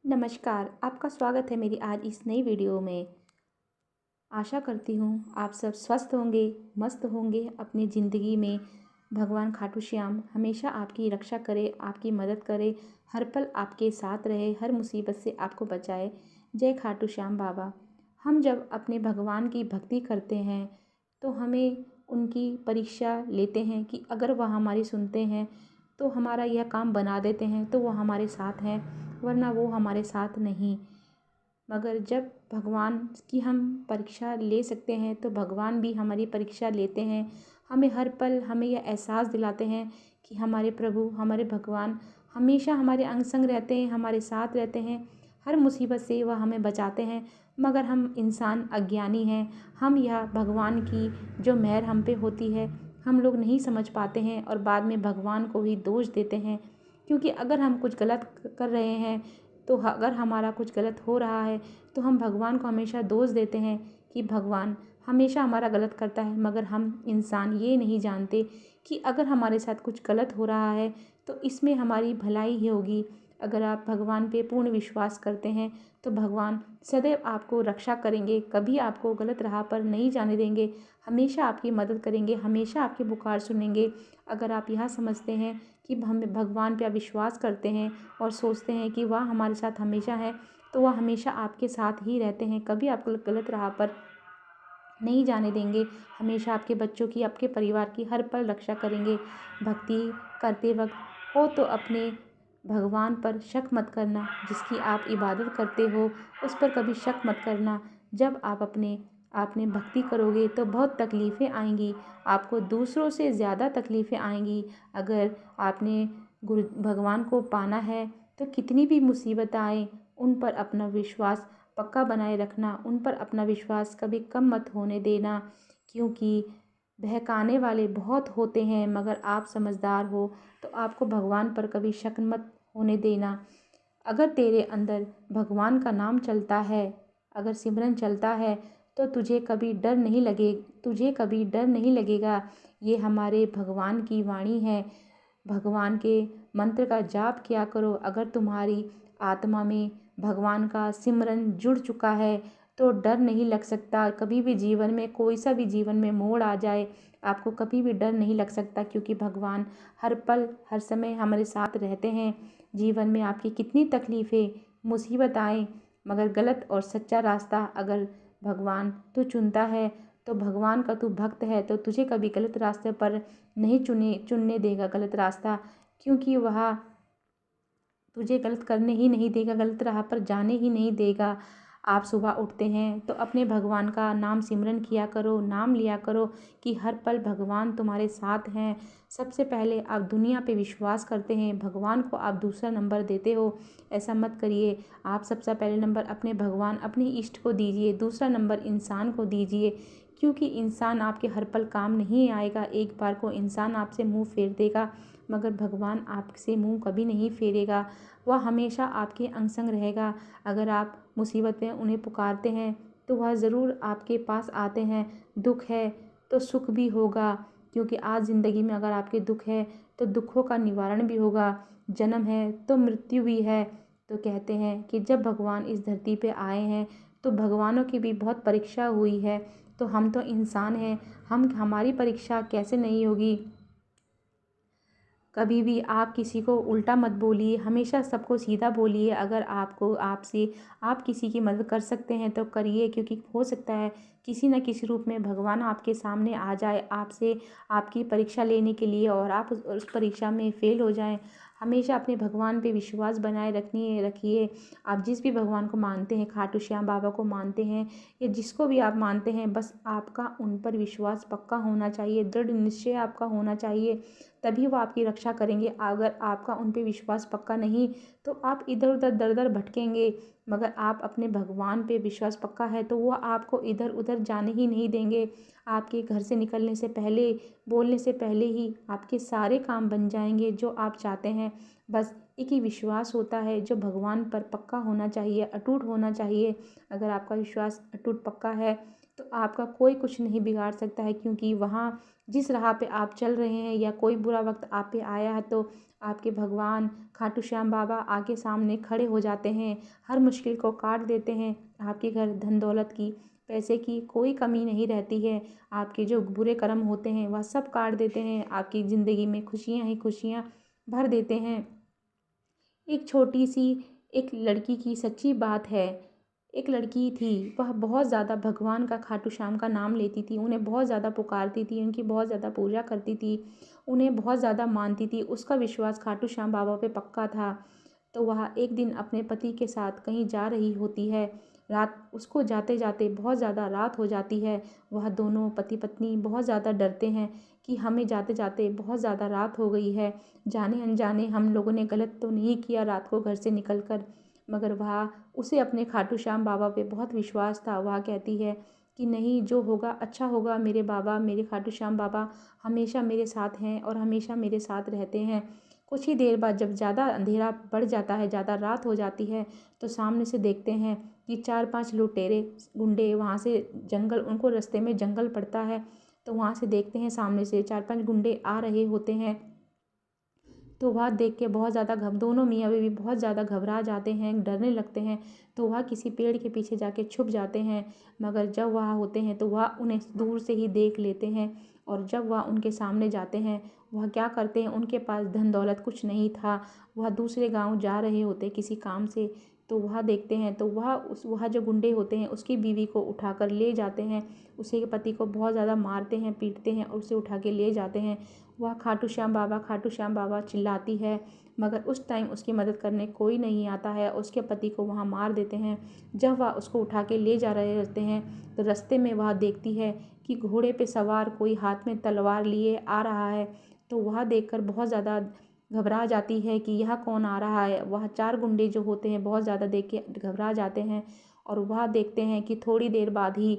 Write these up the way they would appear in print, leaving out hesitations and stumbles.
नमस्कार, आपका स्वागत है मेरी आज इस नई वीडियो में। आशा करती हूँ आप सब स्वस्थ होंगे, मस्त होंगे अपनी ज़िंदगी में। भगवान खाटू श्याम हमेशा आपकी रक्षा करे, आपकी मदद करे, हर पल आपके साथ रहे, हर मुसीबत से आपको बचाए। जय खाटू श्याम बाबा। हम जब अपने भगवान की भक्ति करते हैं तो हमें उनकी परीक्षा लेते हैं कि अगर वह हमारी सुनते हैं तो हमारा यह काम बना देते हैं तो वो हमारे साथ हैं, वरना वो हमारे साथ नहीं। मगर जब भगवान की हम परीक्षा ले सकते हैं तो भगवान भी हमारी परीक्षा लेते हैं। हमें हर पल हमें यह एहसास दिलाते हैं कि हमारे प्रभु, हमारे भगवान हमेशा हमारे अंग संग रहते हैं, हमारे साथ रहते हैं। हर मुसीबत से वह हमें बचाते हैं। मगर हम इंसान अज्ञानी हैं। हम यह भगवान की जो मेहर हम पे होती है हम लोग नहीं समझ पाते हैं और बाद में भगवान को ही दोष देते हैं। क्योंकि अगर हम कुछ गलत कर रहे हैं तो अगर हमारा कुछ गलत हो रहा है तो हम भगवान को हमेशा दोष देते हैं कि भगवान हमेशा हमारा गलत करता है। मगर हम इंसान ये नहीं जानते कि अगर हमारे साथ कुछ गलत हो रहा है तो इसमें हमारी भलाई ही होगी। अगर आप भगवान पे पूर्ण विश्वास करते हैं तो भगवान सदैव आपको रक्षा करेंगे, कभी आपको गलत राह पर नहीं जाने देंगे, हमेशा आपकी मदद करेंगे, हमेशा आपकी पुकार सुनेंगे। अगर आप यह समझते हैं कि हम भगवान पे विश्वास करते हैं और सोचते हैं कि वह हमारे साथ हमेशा है, तो वह हमेशा आपके साथ ही रहते हैं, कभी आपको गलत राह पर नहीं जाने देंगे। हमेशा आपके बच्चों की, आपके परिवार की हर पल रक्षा करेंगे। भक्ति करते वक्त हो तो अपने भगवान पर शक मत करना। जिसकी आप इबादत करते हो उस पर कभी शक मत करना। जब आप आपने भक्ति करोगे तो बहुत तकलीफ़ें आएंगी, आपको दूसरों से ज़्यादा तकलीफ़ें आएंगी। अगर आपने गुरु भगवान को पाना है तो कितनी भी मुसीबत आए उन पर अपना विश्वास पक्का बनाए रखना, उन पर अपना विश्वास कभी कम मत होने देना। क्योंकि बहकाने वाले बहुत होते हैं, मगर आप समझदार हो तो आपको भगवान पर कभी शक मत होने देना। अगर तेरे अंदर भगवान का नाम चलता है, अगर सिमरन चलता है तो तुझे कभी डर नहीं लगेगा। ये हमारे भगवान की वाणी है। भगवान के मंत्र का जाप किया करो। अगर तुम्हारी आत्मा में भगवान का सिमरन जुड़ चुका है तो डर नहीं लग सकता। कभी भी जीवन में कोई सा भी जीवन में मोड़ आ जाए, आपको कभी भी डर नहीं लग सकता, क्योंकि भगवान हर पल हर समय हमारे साथ रहते हैं। जीवन में आपकी कितनी तकलीफ़ें मुसीबत आए, मगर गलत और सच्चा रास्ता अगर भगवान तू चुनता है तो भगवान का तू भक्त है तो तुझे कभी गलत रास्ते पर नहीं चुनने देगा गलत रास्ता। क्योंकि वह तुझे गलत करने ही नहीं देगा, गलत राह पर जाने ही नहीं देगा। आप सुबह उठते हैं तो अपने भगवान का नाम सिमरन किया करो, नाम लिया करो कि हर पल भगवान तुम्हारे साथ हैं। सबसे पहले आप दुनिया पे विश्वास करते हैं, भगवान को आप दूसरा नंबर देते हो। ऐसा मत करिए। आप सबसे पहले नंबर अपने भगवान, अपने इष्ट को दीजिए, दूसरा नंबर इंसान को दीजिए। क्योंकि इंसान आपके हर पल काम नहीं आएगा। एक बार को इंसान आपसे मुँह फेर देगा, मगर भगवान आपसे मुँह कभी नहीं फेरेगा। वह हमेशा आपके अंग संग रहेगा। अगर आप मुसीबत में उन्हें पुकारते हैं तो वह ज़रूर आपके पास आते हैं। दुख है तो सुख भी होगा, क्योंकि आज ज़िंदगी में अगर आपके दुख है तो दुखों का निवारण भी होगा। जन्म है तो मृत्यु भी है। तो कहते हैं कि जब भगवान इस धरती पे आए हैं तो भगवानों की भी बहुत परीक्षा हुई है। तो हम तो इंसान हैं, हमारी परीक्षा कैसे नहीं होगी। कभी भी आप किसी को उल्टा मत बोलिए, हमेशा सबको सीधा बोलिए। अगर आप किसी की मदद कर सकते हैं तो करिए, क्योंकि हो सकता है किसी न किसी रूप में भगवान आपके सामने आ जाए आपसे आपकी परीक्षा लेने के लिए और आप उस परीक्षा में फ़ेल हो जाएं। हमेशा अपने भगवान पे विश्वास बनाए रखिए। आप जिस भी भगवान को मानते हैं, खाटू श्याम बाबा को मानते हैं या जिसको भी आप मानते हैं, बस आपका उन पर विश्वास पक्का होना चाहिए, दृढ़ निश्चय आपका होना चाहिए, तभी वो आपकी रक्षा करेंगे। अगर आपका उन पे विश्वास पक्का नहीं तो आप इधर उधर दर दर भटकेंगे। मगर आप अपने भगवान पे विश्वास पक्का है तो वो आपको इधर उधर जाने ही नहीं देंगे। आपके घर से निकलने से पहले, बोलने से पहले ही आपके सारे काम बन जाएंगे जो आप चाहते हैं। बस एक ही विश्वास होता है जो भगवान पर पक्का होना चाहिए, अटूट होना चाहिए। अगर आपका विश्वास अटूट पक्का है तो आपका कोई कुछ नहीं बिगाड़ सकता है, क्योंकि वहाँ जिस राह पे आप चल रहे हैं या कोई बुरा वक्त आप पे आया है तो आपके भगवान खाटू श्याम बाबा आगे सामने खड़े हो जाते हैं, हर मुश्किल को काट देते हैं। आपके घर धन दौलत की, पैसे की कोई कमी नहीं रहती है। आपके जो बुरे कर्म होते हैं वह सब काट देते हैं, आपकी ज़िंदगी में खुशियाँ ही खुशियाँ भर देते हैं। एक छोटी सी एक लड़की की सच्ची बात है। एक लड़की थी, वह बहुत ज़्यादा भगवान का खाटू श्याम का नाम लेती थी, उन्हें बहुत ज़्यादा पुकारती थी, उनकी बहुत ज़्यादा पूजा करती थी, उन्हें बहुत ज़्यादा मानती थी। उसका विश्वास खाटू श्याम बाबा पे पक्का था। तो वह एक दिन अपने पति के साथ कहीं जा रही होती है। रात उसको जाते जाते बहुत ज़्यादा रात हो जाती है। वह दोनों पति पत्नी बहुत ज़्यादा डरते हैं कि हमें जाते जाते बहुत ज़्यादा रात हो गई है, जाने अनजाने हम लोगों ने गलत तो नहीं किया रात को घर से निकल कर। मगर वह उसे अपने खाटू श्याम बाबा पे बहुत विश्वास था। वह कहती है कि नहीं, जो होगा अच्छा होगा, मेरे बाबा, मेरे खाटू श्याम बाबा हमेशा मेरे साथ हैं और हमेशा मेरे साथ रहते हैं। कुछ ही देर बाद जब ज़्यादा अंधेरा बढ़ जाता है, ज़्यादा रात हो जाती है, तो सामने से देखते हैं कि 4-5 लुटेरे गुंडे वहाँ से जंगल, उनको रास्ते में जंगल पड़ता है, तो वहाँ से देखते हैं सामने से 4-5 गुंडे आ रहे होते हैं। तो वह देख के बहुत ज़्यादा दोनों मियाँ बीवी बहुत ज़्यादा घबरा जाते हैं, डरने लगते हैं। तो वह किसी पेड़ के पीछे जाके छुप जाते हैं। मगर जब वह होते हैं तो वह उन्हें दूर से ही देख लेते हैं, और जब वह उनके सामने जाते हैं, वह क्या करते हैं, उनके पास धन दौलत कुछ नहीं था। वह दूसरे गाँव जा रहे होते किसी काम से। तो वह देखते हैं तो वह जो गुंडे होते हैं उसकी बीवी को उठाकर ले जाते हैं। उसी के पति को बहुत ज़्यादा मारते हैं, पीटते हैं और उसे उठा के ले जाते हैं। वह खाटू श्याम बाबा चिल्लाती है, मगर उस टाइम उसकी मदद करने कोई नहीं आता है। उसके पति को वहाँ मार देते हैं। जब वह उसको उठा के ले जा रहे होते हैं तो रास्ते में वह देखती है कि घोड़े पे सवार कोई हाथ में तलवार लिए आ रहा है। तो वह देखकर बहुत ज़्यादा घबरा जाती है कि यह कौन आ रहा है। वह 4 गुंडे जो होते हैं बहुत ज़्यादा देख के घबरा जाते हैं, और वह देखते हैं कि थोड़ी देर बाद ही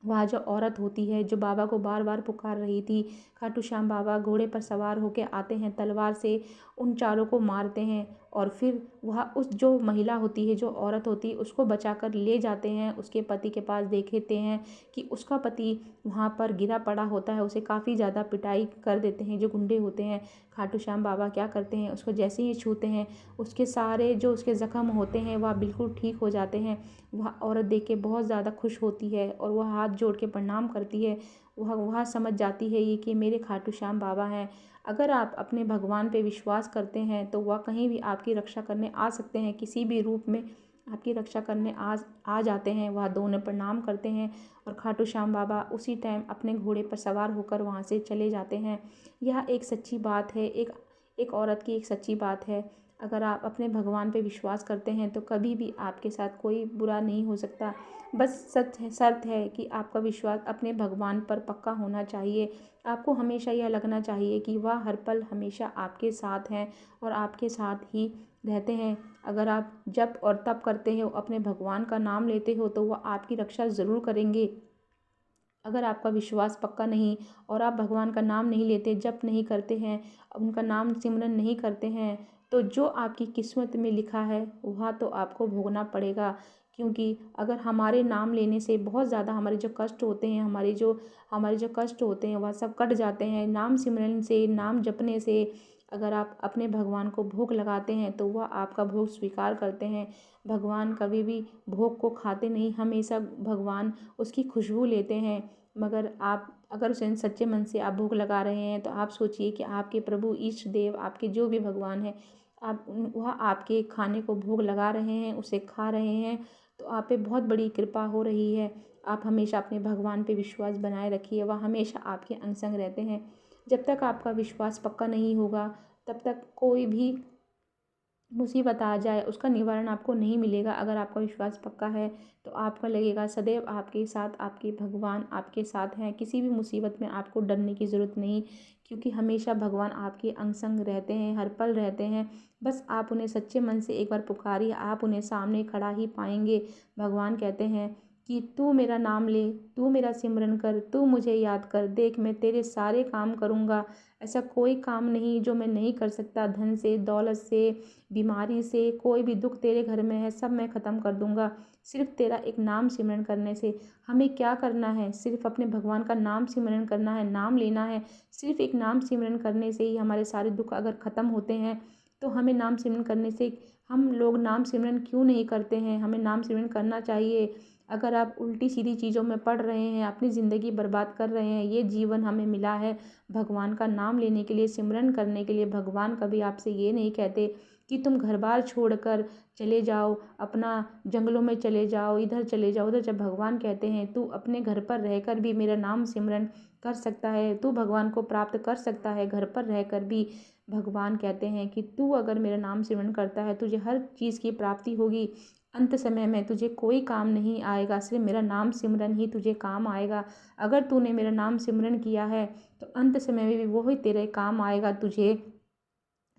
वह जो औरत होती है जो बाबा को बार बार पुकार रही थी, खाटू श्याम बाबा घोड़े पर सवार होकर आते हैं, तलवार से उन चारों को मारते हैं, और फिर वह उस जो महिला होती है, जो औरत होती है, उसको बचाकर ले जाते हैं उसके पति के पास। देखते हैं कि उसका पति वहाँ पर गिरा पड़ा होता है, उसे काफ़ी ज़्यादा पिटाई कर देते हैं जो गुंडे होते हैं। खाटू श्याम बाबा क्या करते हैं, उसको जैसे ही छूते हैं उसके सारे जो उसके ज़ख्म होते हैं वह बिल्कुल ठीक हो जाते हैं। वह औरत देख के बहुत ज़्यादा खुश होती है और वह हाथ जोड़ के प्रणाम करती है। वह समझ जाती है ये कि मेरे खाटू श्याम बाबा हैं। अगर आप अपने भगवान पे विश्वास करते हैं तो वह कहीं भी आपकी रक्षा करने आ सकते हैं, किसी भी रूप में आपकी रक्षा करने आ जाते हैं। वह दोनों प्रणाम करते हैं और खाटू श्याम बाबा उसी टाइम अपने घोड़े पर सवार होकर वहाँ से चले जाते हैं। यह एक सच्ची बात है, एक औरत की एक सच्ची बात है। अगर आप अपने भगवान पे विश्वास करते हैं तो कभी भी आपके साथ कोई बुरा नहीं हो सकता। बस शर्त है कि आपका विश्वास अपने भगवान पर पक्का होना चाहिए। आपको हमेशा यह लगना चाहिए कि वह हर पल हमेशा आपके साथ हैं और आपके साथ ही रहते हैं। अगर आप जप और तप करते हो, अपने भगवान का नाम लेते हो, तो वह आपकी रक्षा ज़रूर करेंगे। अगर आपका विश्वास पक्का नहीं और आप भगवान का नाम नहीं लेते, जप नहीं करते हैं, उनका नाम सिमरन नहीं करते हैं, तो जो आपकी किस्मत में लिखा है वह तो आपको भोगना पड़ेगा। क्योंकि अगर हमारे नाम लेने से बहुत ज़्यादा हमारे जो कष्ट होते हैं, हमारे जो कष्ट होते हैं वह सब कट जाते हैं। नाम सिमरन से, नाम जपने से अगर आप अपने भगवान को भोग लगाते हैं तो वह आपका भोग स्वीकार करते हैं। भगवान कभी भी भोग को खाते नहीं, हमेशा भगवान उसकी खुशबू लेते हैं। मगर आप अगर उसे सच्चे मन से आप भोग लगा रहे हैं तो आप सोचिए कि आपके प्रभु इष्ट देव, आपके जो भी भगवान हैं, वह आपके खाने को भोग लगा रहे हैं, उसे खा रहे हैं, तो आप पे बहुत बड़ी कृपा हो रही है। आप हमेशा अपने भगवान पे विश्वास बनाए रखिए, वह हमेशा आपके अंग संग रहते हैं। जब तक आपका विश्वास पक्का नहीं होगा तब तक कोई भी मुसीबत आ जाए उसका निवारण आपको नहीं मिलेगा। अगर आपका विश्वास पक्का है तो आपको लगेगा सदैव आपके साथ आपके भगवान आपके साथ हैं। किसी भी मुसीबत में आपको डरने की ज़रूरत नहीं, क्योंकि हमेशा भगवान आपके अंग संग रहते हैं, हर पल रहते हैं। बस आप उन्हें सच्चे मन से एक बार पुकारिए, आप उन्हें सामने खड़ा ही पाएंगे। भगवान कहते हैं कि तू मेरा नाम ले, तू मेरा सिमरन कर, तू मुझे याद कर, देख मैं तेरे सारे काम करूँगा। ऐसा कोई काम नहीं जो मैं नहीं कर सकता। धन से, दौलत से, बीमारी से, कोई भी दुख तेरे घर में है सब मैं ख़त्म कर दूँगा, सिर्फ़ तेरा एक नाम सिमरन करने से। हमें क्या करना है, सिर्फ़ अपने भगवान का नाम सिमरन करना है, नाम लेना है। सिर्फ़ एक नाम सिमरन करने से ही हमारे सारे दुख अगर ख़त्म होते हैं, तो हमें नाम सिमरन करने से, हम लोग नाम सिमरन क्यों नहीं करते हैं? हमें नाम सिमरन करना चाहिए। अगर आप उल्टी सीधी चीज़ों में पड़ रहे हैं, अपनी ज़िंदगी बर्बाद कर रहे हैं, ये जीवन हमें मिला है भगवान का नाम लेने के लिए, सिमरन करने के लिए। भगवान कभी आपसे ये नहीं कहते कि तुम घर-बार छोड़कर चले जाओ, अपना जंगलों में चले जाओ, इधर चले जाओ, उधर। जब भगवान कहते हैं तू अपने घर पर रहकर भी मेरा नाम सिमरन कर सकता है, तू भगवान को प्राप्त कर सकता है घर पर रहकर भी। भगवान कहते हैं कि तू अगर मेरा नाम सिमरन करता है, तुझे हर चीज़ की प्राप्ति होगी। अंत समय में तुझे कोई काम नहीं आएगा, सिर्फ मेरा नाम सिमरन ही तुझे काम आएगा। अगर तूने मेरा नाम सिमरन किया है तो अंत समय में भी वो ही तेरे काम आएगा। तुझे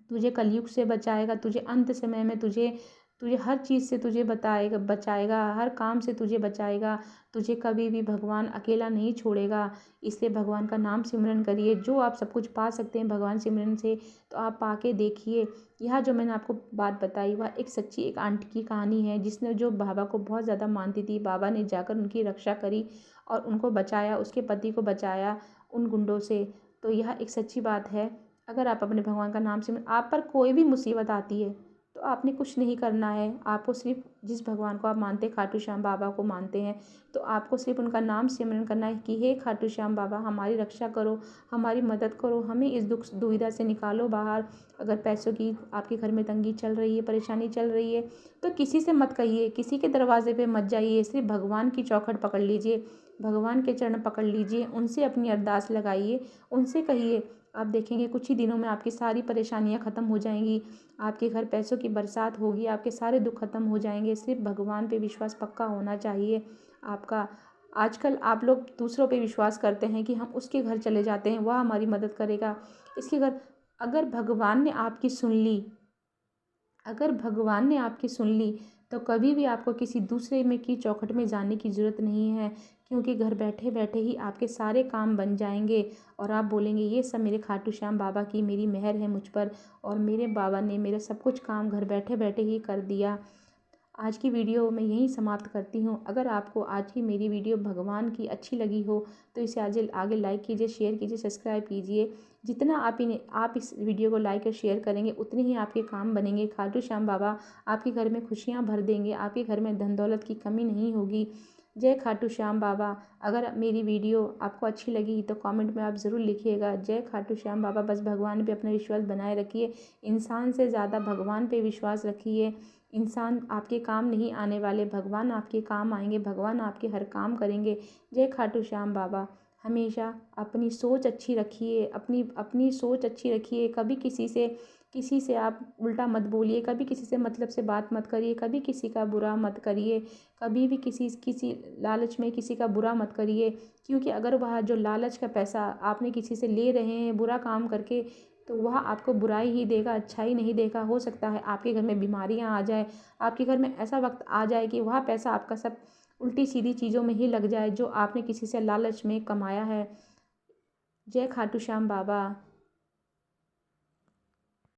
तुझे कलयुग से बचाएगा, तुझे अंत समय में तुझे तुझे हर चीज़ से तुझे बताएगा, बचाएगा, हर काम से तुझे बचाएगा। तुझे कभी भी भगवान अकेला नहीं छोड़ेगा। इसलिए भगवान का नाम सिमरन करिए। जो आप सब कुछ पा सकते हैं भगवान सिमरन से, तो आप पा के देखिए। यह जो मैंने आपको बात बताई वह एक सच्ची एक आंटी की कहानी है, जिसने जो बाबा को बहुत ज़्यादा मानती थी। बाबा ने जाकर उनकी रक्षा करी और उनको बचाया, उसके पति को बचाया उन गुंडों से। तो यह एक सच्ची बात है। अगर आप अपने भगवान का नाम सिमरन, आप पर कोई भी मुसीबत आती है तो आपने कुछ नहीं करना है। आपको सिर्फ, जिस भगवान को आप मानते हैं, खाटू श्याम बाबा को मानते हैं, तो आपको सिर्फ उनका नाम सिमरन करना है कि हे खाटू श्याम बाबा हमारी रक्षा करो, हमारी मदद करो, हमें इस दुख दुविधा से निकालो बाहर। अगर पैसों की आपके घर में तंगी चल रही है, परेशानी चल रही है, तो किसी से मत कहिए, किसी के दरवाजे पे मत जाइए, सिर्फ भगवान की चौखट पकड़ लीजिए, भगवान के चरण पकड़ लीजिए, उनसे अपनी अरदास लगाइए, उनसे कहिए। आप देखेंगे कुछ ही दिनों में आपकी सारी परेशानियां ख़त्म हो जाएंगी, आपके घर पैसों की बरसात होगी, आपके सारे दुख खत्म हो जाएंगे। सिर्फ भगवान पे विश्वास पक्का होना चाहिए आपका। आजकल आप लोग दूसरों पे विश्वास करते हैं कि हम उसके घर चले जाते हैं, वह हमारी मदद करेगा, इसके घर। अगर भगवान ने आपकी सुन ली, अगर भगवान ने आपकी सुन ली, तो कभी भी आपको किसी दूसरे में की चौखट में जाने की ज़रूरत नहीं है, क्योंकि घर बैठे बैठे ही आपके सारे काम बन जाएंगे। और आप बोलेंगे ये सब मेरे खाटू श्याम बाबा की मेरी मेहर है मुझ पर, और मेरे बाबा ने मेरा सब कुछ काम घर बैठे बैठे ही कर दिया। आज की वीडियो मैं यहीं समाप्त करती हूँ। अगर आपको आज की मेरी वीडियो भगवान की अच्छी लगी हो तो इसे आज आगे लाइक कीजिए, शेयर कीजिए, सब्सक्राइब कीजिए। जितना आप इस वीडियो को लाइक और शेयर करेंगे उतने ही आपके काम बनेंगे। खाटू श्याम बाबा आपके घर में खुशियाँ भर देंगे, आपके घर में धन दौलत की कमी नहीं होगी। जय खाटू श्याम बाबा। अगर मेरी वीडियो आपको अच्छी लगी तो कमेंट में आप ज़रूर लिखिएगा जय खाटू श्याम बाबा। बस भगवान पे अपना विश्वास बनाए रखिए, इंसान से ज़्यादा भगवान पे विश्वास रखिए। इंसान आपके काम नहीं आने वाले, भगवान आपके काम आएंगे, भगवान आपके हर काम करेंगे। जय खाटू श्याम बाबा। हमेशा अपनी सोच अच्छी रखिए, अपनी अपनी सोच अच्छी रखिए। कभी किसी से आप उल्टा मत बोलिए, कभी किसी से मतलब से बात मत करिए, कभी किसी का बुरा मत करिए, कभी भी किसी लालच में किसी का बुरा मत करिए। क्योंकि अगर वह जो लालच का पैसा आपने किसी से ले रहे हैं बुरा काम करके, तो वह आपको बुराई ही देगा, अच्छाई नहीं देगा। हो सकता है आपके घर में बीमारियां आ जाए, आपके घर में ऐसा वक्त आ जाए कि वह पैसा आपका सब उल्टी सीधी चीज़ों में ही लग जाए जो आपने किसी से लालच में कमाया है। जय खाटू श्याम बाबा।